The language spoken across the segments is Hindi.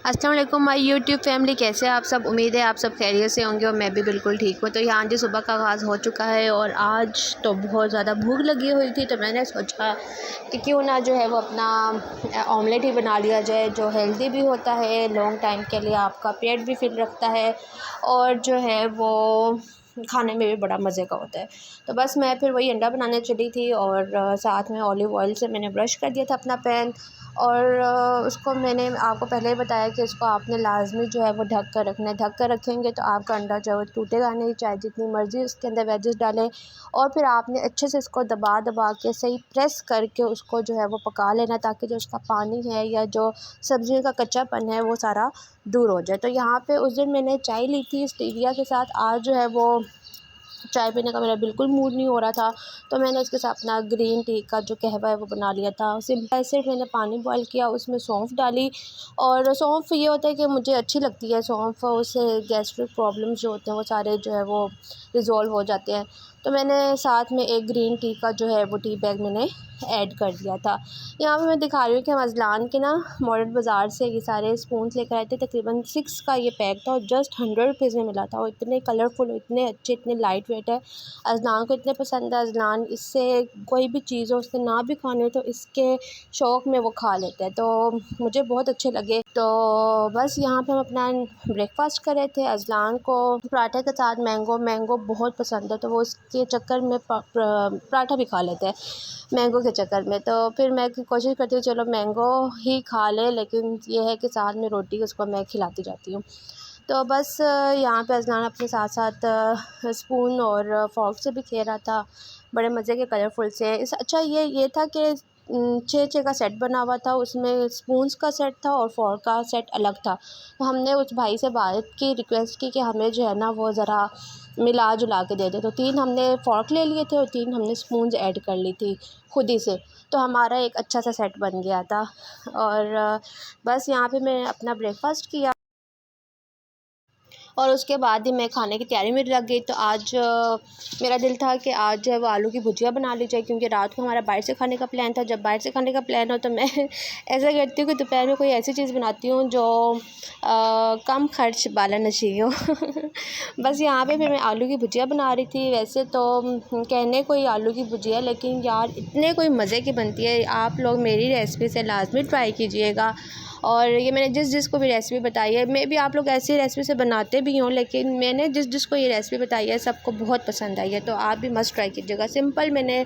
अस्सलाम वालेकुम माय यूट्यूब फैमिली, कैसे हैं आप सब। उम्मीद है आप सब खैरियत से होंगे और मैं भी बिल्कुल ठीक हूँ। तो यहाँ जी सुबह का आगाज़ हो चुका है और आज तो बहुत ज़्यादा भूख लगी हुई थी, तो मैंने सोचा कि क्यों ना जो है वो अपना ऑमलेट ही बना लिया जाए, जो हेल्दी भी होता है, लॉन्ग टाइम के लिए आपका पेट भी फिट रखता है और जो है वो खाने में भी बड़ा मज़े का होता है। तो बस मैं फिर वही अंडा बनाने चली थी और साथ में ऑलिव ऑयल से मैंने ब्रश कर दिया था अपना पैन। और उसको मैंने आपको पहले ही बताया कि इसको आपने लाज़मी जो है वो ढक कर रखना है। ढक कर रखेंगे तो आपका अंडा जो है वो टूटेगा नहीं, चाहे जितनी मर्ज़ी उसके अंदर वेजेस डालें। और फिर आपने अच्छे से इसको दबा दबा के सही प्रेस करके उसको जो है वो पका लेना, ताकि जो उसका पानी है या जो सब्ज़ियों का कच्चापन है वो सारा दूर हो जाए। तो यहाँ पे उस दिन मैंने चाय ली थी स्टीविया के साथ। आज जो है वो चाय पीने का मेरा बिल्कुल मूड नहीं हो रहा था, तो मैंने उसके साथ अपना ग्रीन टी का जो कहवा है वो बना लिया था। सिंपल सिर्फ मैंने पानी बॉयल किया, उसमें सौंफ डाली। और सौंफ ये होता है कि मुझे अच्छी लगती है सौंफ, उससे गैस्ट्रिक प्रॉब्लम्स जो होते हैं वो सारे जो है वो रिज़ॉल्व हो जाते हैं। तो मैंने साथ में एक ग्रीन टी का जो है वो टी बैग मैंने ऐड कर दिया था। यहाँ पे मैं दिखा रही हूँ कि हम अज़लान के ना मॉडर्न बाज़ार से ये सारे स्पून्स लेकर आए थे। तकरीबन 6 का ये पैक था और जस्ट 100 रुपीज़ में मिला था। और इतने कलरफुल, इतने अच्छे, इतने लाइट वेट है। अज़लान को इतने पसंद है। अज़लान इससे कोई भी चीज़ हो, उससे ना भी खाने हो तो इसके शौक़ में वो खा लेते हैं, तो मुझे बहुत अच्छे लगे। तो बस यहाँ पे हम अपना ब्रेकफ़ास्ट कर रहे थे। अज़लान को पराठे के साथ मैंगो बहुत पसंद है, तो वो उसके चक्कर में पराठा भी खा लेते हैं मैंगो के चक्कर में। तो फिर मैं कोशिश करती हूँ चलो मैंगो ही खा ले, लेकिन ये है कि साथ में रोटी उसको मैं खिलाती जाती हूँ। तो बस यहाँ पे अज़लान अपने साथ साथ स्पून और फ़ॉर्क से भी खेल रहा था, बड़े मज़े के कलरफुल से। इस अच्छा ये था कि 6-6 का सेट बना हुआ था, उसमें स्पून्स का सेट था और फ़ॉर्क का सेट अलग था। तो हमने उस भाई से बात की, रिक्वेस्ट की कि हमें जो है ना वो ज़रा मिला जुला के दे दे। तो 3 हमने फ़ॉर्क ले लिए थे और 3 हमने स्पून्स ऐड कर ली थी खुद ही से, तो हमारा एक अच्छा सा सेट बन गया था। और बस यहाँ पे मैं अपना ब्रेकफ़ास्ट किया और उसके बाद ही मैं खाने की तैयारी में लग गई। तो आज मेरा दिल था कि आज जो है वो आलू की भुजिया बना ली जाए, क्योंकि रात को हमारा बाहर से खाने का प्लान था। जब बाहर से खाने का प्लान हो तो मैं ऐसा करती हूँ कि दोपहर में कोई ऐसी चीज़ बनाती हूँ जो कम खर्च वाला नशी हो। बस यहाँ पे फिर मैं आलू की भुजिया बना रही थी। वैसे तो कहने को ही आलू की भुजिया, लेकिन यार इतने कोई मज़े की बनती है। आप लोग मेरी रेसिपी से लाज़मी ट्राई कीजिएगा। और ये मैंने जिस को भी रेसिपी बताई है, मे बी आप लोग ऐसी रेसिपी से बनाते भी हों, लेकिन मैंने जिसको ये रेसिपी बताई है सबको बहुत पसंद आई है, तो आप भी मस्ट ट्राई कीजिएगा। सिंपल मैंने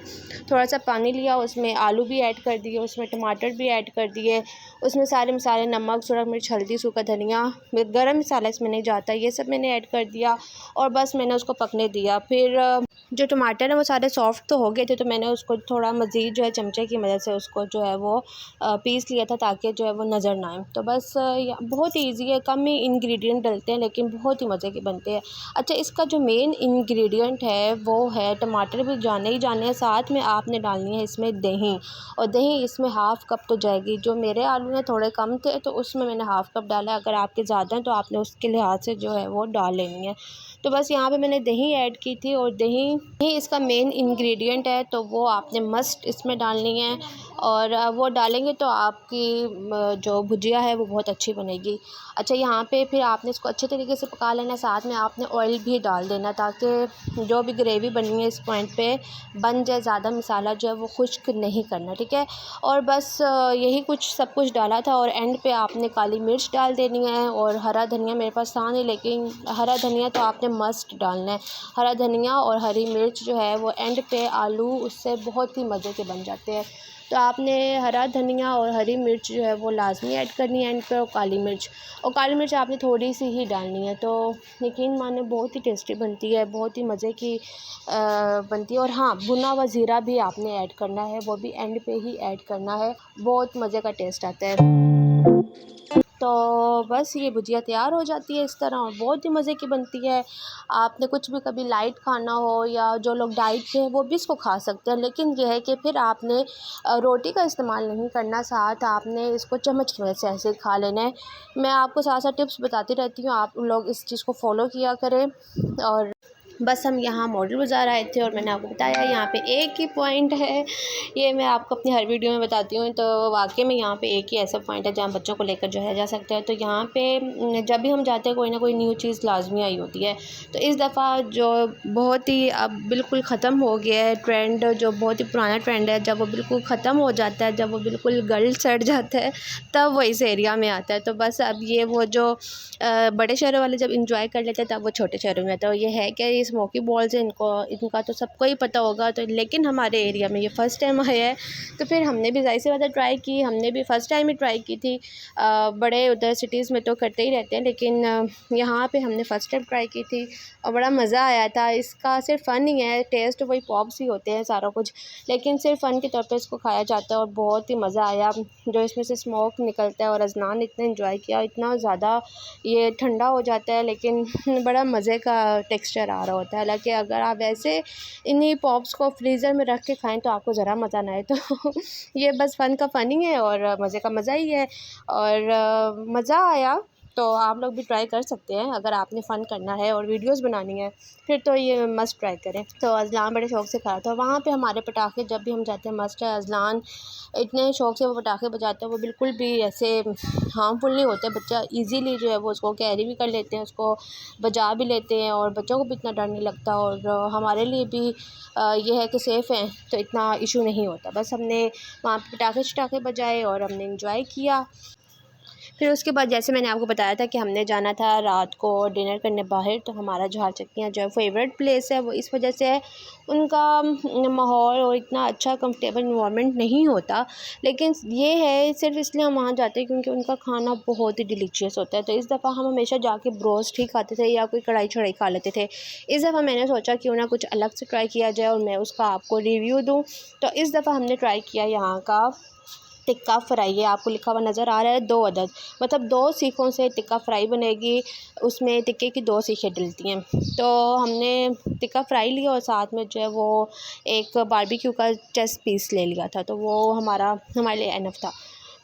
थोड़ा सा पानी लिया, उसमें आलू भी ऐड कर दिए, उसमें टमाटर भी ऐड कर दिए, उसमें सारे मसाले नमक, सूखा मिर्च, हल्दी, सूखा धनिया, गरम मसाला इसमें नहीं जाता, ये सब मैंने ऐड कर दिया और बस मैंने उसको पकने दिया। फिर जो टमाटर है वो सारे सॉफ़्ट तो हो गए थे, तो मैंने उसको थोड़ा मज़ीद जो है चमचे की मदद से उसको जो है वो पीस लिया था, ताकि जो है वो नज़र ना आए। तो बस बहुत ईज़ी है, कम ही इंग्रेडिएंट डलते हैं लेकिन बहुत ही मज़े के बनते हैं। अच्छा, इसका जो मेन इंग्रेडिएंट है वो है टमाटर, भी जाने ही जाने हैं। साथ में आपने डालनी है इसमें दही, और दही इसमें हाफ़ कप तो जाएगी। जो मेरे आलू हैं थोड़े कम थे तो उसमें मैंने हाफ़ कप डाला। अगर आपके ज़्यादा हैं तो आपने उसके लिहाज से जो है वो डाल लेनी है। तो बस यहाँ पे मैंने दही ऐड की थी और दही इसका मेन इंग्रेडिएंट है, तो वो आपने मस्ट इसमें डालनी है। और वो डालेंगे तो आपकी जो भुजिया है वो बहुत अच्छी बनेगी। अच्छा, यहाँ पे फिर आपने इसको अच्छे तरीके से पका लेना है। साथ में आपने ऑयल भी डाल देना, ताकि जो भी ग्रेवी बननी है इस पॉइंट पे बन जाए। ज़्यादा मसाला जो है वो खुश्क नहीं करना, ठीक है। और बस यही कुछ सब कुछ डाला था और एंड पे आपने काली मिर्च डाल देनी है। और हरा धनिया मेरे पास था नहीं, लेकिन हरा धनिया तो आपने मस्ट डालना है। हरा धनिया और हरी मिर्च जो है वो एंड पे आलू उससे बहुत ही मज़े के बन जाते हैं। तो आपने हरा धनिया और हरी मिर्च जो है वो लाज़मी ऐड करनी है एंड पे, और काली मिर्च आपने थोड़ी सी ही डालनी है। तो यकीन माने बहुत ही टेस्टी बनती है, बहुत ही मज़े की बनती है। और हाँ, भुना हुआ ज़ीरा भी आपने ऐड करना है, वो भी एंड पे ही ऐड करना है, बहुत मज़े का टेस्ट आता है। तो बस ये भुजिया तैयार हो जाती है इस तरह और बहुत ही मज़े की बनती है। आपने कुछ भी कभी लाइट खाना हो या जो लोग डाइट पे हैं वो भी इसको खा सकते हैं, लेकिन ये है कि फिर आपने रोटी का इस्तेमाल नहीं करना, साथ आपने इसको चम्मच की मदद से ऐसे ही खा लेना है। मैं आपको साथ साथ टिप्स बताती रहती हूँ, आप लोग इस चीज़ को फॉलो किया करें। और बस हम यहाँ मॉडल बाज़ार आए थे और मैंने आपको बताया यहाँ पे एक ही पॉइंट है, ये मैं आपको अपनी हर वीडियो में बताती हूँ। तो वाकई में यहाँ पे एक ही ऐसा पॉइंट है जहाँ बच्चों को लेकर जो है जा सकते हैं। तो यहाँ पे जब भी हम जाते हैं कोई ना कोई न्यू चीज़ लाजमी आई होती है। तो इस दफ़ा जो बहुत ही अब बिल्कुल ख़त्म हो गया है ट्रेंड, जो बहुत ही पुराना ट्रेंड है, जब वो बिल्कुल ख़त्म हो जाता है, जब वो बिल्कुल गल सड़ जाता है, तब वो इस एरिया में आता है। तो बस अब ये वो जो बड़े शहरों वाले जब इंजॉय कर लेते हैं तब वो छोटे शहरों में। तो ये है कि स्मोकी बॉल्स हैं, इनका तो सबको ही पता होगा। तो लेकिन हमारे एरिया में ये फ़र्स्ट टाइम आया है, तो फिर हमने भी ज़ाहिर सी बात है ट्राई की। हमने भी फ़र्स्ट टाइम ही ट्राई की थी। बड़े उधर सिटीज़ में तो करते ही रहते हैं, लेकिन यहाँ पे हमने फ़र्स्ट टाइम ट्राई की थी और बड़ा मज़ा आया था। इसका सिर्फ फ़न ही है, टेस्ट वही पॉप्स ही होते हैं सारा कुछ, लेकिन सिर्फ फ़न के तौर पर इसको खाया जाता है और बहुत ही मज़ा आया। जो इसमें से स्मोक निकलता है और अजनान इतना इंजॉय किया, इतना ज़्यादा ये ठंडा हो जाता है, लेकिन बड़ा मज़े का टेक्सचर आ रहा होता है। हालांकि अगर आप ऐसे इन्हीं पॉप्स को फ्रीज़र में रख के खाएं तो आपको ज़रा मज़ा ना आए। तो ये बस फ़न का फ़न ही है और मज़े का मज़ा ही है और मज़ा आया। तो आप लोग भी ट्राई कर सकते हैं अगर आपने फ़न करना है और वीडियोस बनानी है, फिर तो ये मस्ट ट्राई करें। तो अज़लान बड़े शौक़ से खाया था। वहाँ पे हमारे पटाखे जब भी हम जाते हैं मस्ट है। अज़लान इतने शौक़ से वो पटाखे बजाते हैं, वो बिल्कुल भी ऐसे हार्मफुल नहीं होते। बच्चा इजीली जो है वो उसको कैरी भी कर लेते हैं, उसको बजा भी लेते हैं और बच्चों को भी इतना डर नहीं लगता। और हमारे लिए भी ये है कि सेफ़ हैं, तो इतना इशू नहीं होता। बस हमने वहाँ पे पटाखे शटाखे बजाए और हमने इंजॉय किया। फिर उसके बाद जैसे मैंने आपको बताया था कि हमने जाना था रात को डिनर करने बाहर, तो हमारा जहार चक्कियाँ जो है फेवरेट प्लेस है, वो इस वजह से है उनका माहौल और इतना अच्छा कंफर्टेबल इन्वायरमेंट नहीं होता। लेकिन ये है सिर्फ इसलिए हम वहाँ जाते हैं क्योंकि उनका खाना बहुत ही डिलीशियस होता है। तो इस दफ़ा हम हमेशा जाके ब्रोस्ट ही खाते थे या कोई कढ़ाई छड़ाई खा लेते थे। इस दफ़ा मैंने सोचा क्यों ना कुछ अलग से ट्राई किया जाए और मैं उसका आपको रिव्यू दूँ। तो इस दफ़ा हमने ट्राई किया यहाँ का टिक्का फ्राई। है आपको लिखा हुआ नज़र आ रहा है 2 अदद, मतलब 2 सीखों से टिक्का फ्राई बनेगी। उसमें टिक्के की 2 सीखें डलती हैं। तो हमने टिक्का फ्राई लिया और साथ में जो है वो एक बारबेक्यू का चेस्ट पीस ले लिया था, तो वो हमारे लिए एनफ था।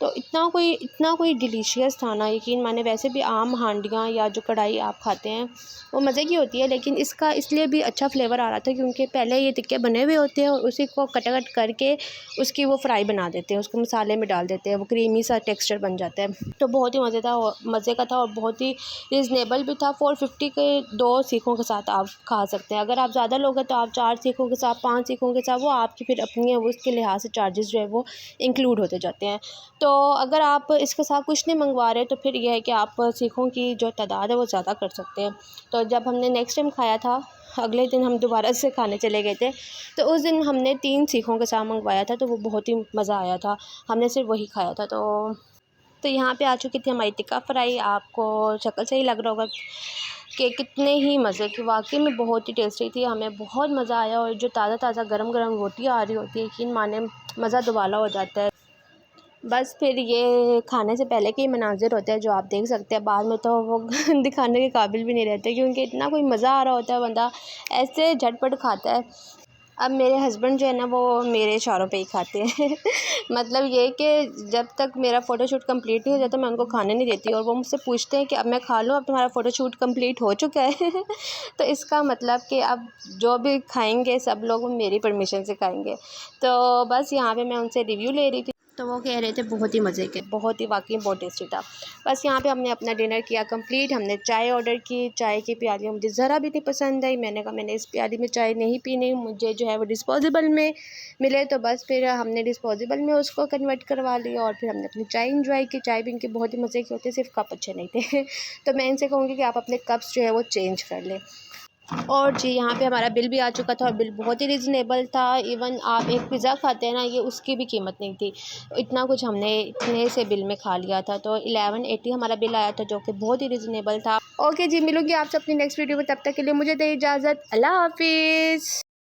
तो इतना कोई डिलीशियस था ना, यकीन माने। वैसे भी आम हांडियाँ या जो कढ़ाई आप खाते हैं वो मज़े की होती है, लेकिन इसका इसलिए भी अच्छा फ्लेवर आ रहा था क्योंकि पहले ये टिक्के बने हुए होते हैं और उसी को कट करके उसकी वो फ्राई बना देते हैं, उसको मसाले में डाल देते हैं, वो क्रीमी सा टेक्सचर बन जाता है। तो बहुत ही मज़े का था और बहुत ही रिजनेबल भी था। 450 के 2 सीखों के साथ आप खा सकते हैं। अगर आप ज़्यादा लोग हैं तो आप 4 सीखों के साथ, 5 सीखों के साथ, वो आपकी फिर अपनी है, वो उसके लिहाज से चार्जेस जो है वो इंक्लूड होते जाते हैं। तो अगर आप इसके साथ कुछ नहीं मंगवा रहे तो फिर यह है कि आप सीखों की जो तादाद है वो ज़्यादा कर सकते हैं। तो जब हमने नेक्स्ट टाइम खाया था, अगले दिन हम दोबारा से खाने चले गए थे, तो उस दिन हमने 3 सीखों के साथ मंगवाया था, तो वो बहुत ही मज़ा आया था। हमने सिर्फ वही खाया था। तो यहाँ पे आ चुकी थी हमारी टिक्का फ्राई। आपको शक्ल से ही लग रहा होगा कि कितने ही मज़े की, वाकई में बहुत ही टेस्टी थी। हमें बहुत मज़ा आया और जो ताज़ा गरम गरम रोटी आ रही होती है, यकीन माने मज़ा दुबाला हो जाता है। बस फिर ये खाने से पहले के ही मनाज़िर होते हैं जो आप देख सकते हैं, बाद में तो वो दिखाने के काबिल भी नहीं रहते क्योंकि इतना कोई मज़ा आ रहा होता है, बंदा ऐसे झटपट खाता है। अब मेरे हस्बैंड जो है ना वो मेरे इशारों पे ही खाते हैं मतलब ये कि जब तक मेरा फ़ोटोशूट कंप्लीट नहीं हो जाता मैं उनको खाने नहीं देती और वो मुझसे पूछते हैं कि अब मैं खा लूँ, अब तुम्हारा फ़ोटोशूट कंप्लीट हो चुका है तो इसका मतलब कि अब जो भी खाएंगे सब लोग मेरी परमिशन से खाएंगे। तो बस यहाँ पे मैं उनसे रिव्यू ले रही थी, तो वो कह रहे थे बहुत ही मज़े के, बहुत ही वाकई बहुत टेस्टी था। बस यहाँ पे हमने अपना डिनर किया कंप्लीट। हमने चाय ऑर्डर की। चाय की प्याली मुझे ज़रा भी नहीं पसंद आई। मैंने कहा मैंने इस प्याली में चाय नहीं पीनी, मुझे जो है वो डिस्पोजेबल में मिले। तो बस फिर हमने डिस्पोजेबल में उसको कन्वर्ट करवा लिया और फिर हमने अपनी चाय इंजॉय की। चाय भी इनकी बहुत ही मज़े की होती है, सिर्फ कप अच्छे नहीं थे तो मैं इनसे कहूँगी कि आप अपने कप्स जो है वो चेंज कर लें। और जी यहाँ पे हमारा बिल भी आ चुका था और बिल बहुत ही रिजनेबल था। इवन आप एक पिज़्ज़ा खाते हैं ना, ये उसकी भी कीमत नहीं थी। इतना कुछ हमने इतने से बिल में खा लिया था। तो 1180 हमारा बिल आया था जो कि बहुत ही रिजनेबल था। ओके जी, मिलूंगी आपसे अपनी नेक्स्ट वीडियो में, तब तक के लिए मुझे दे इजाज़त। अल्लाह हाफिज़।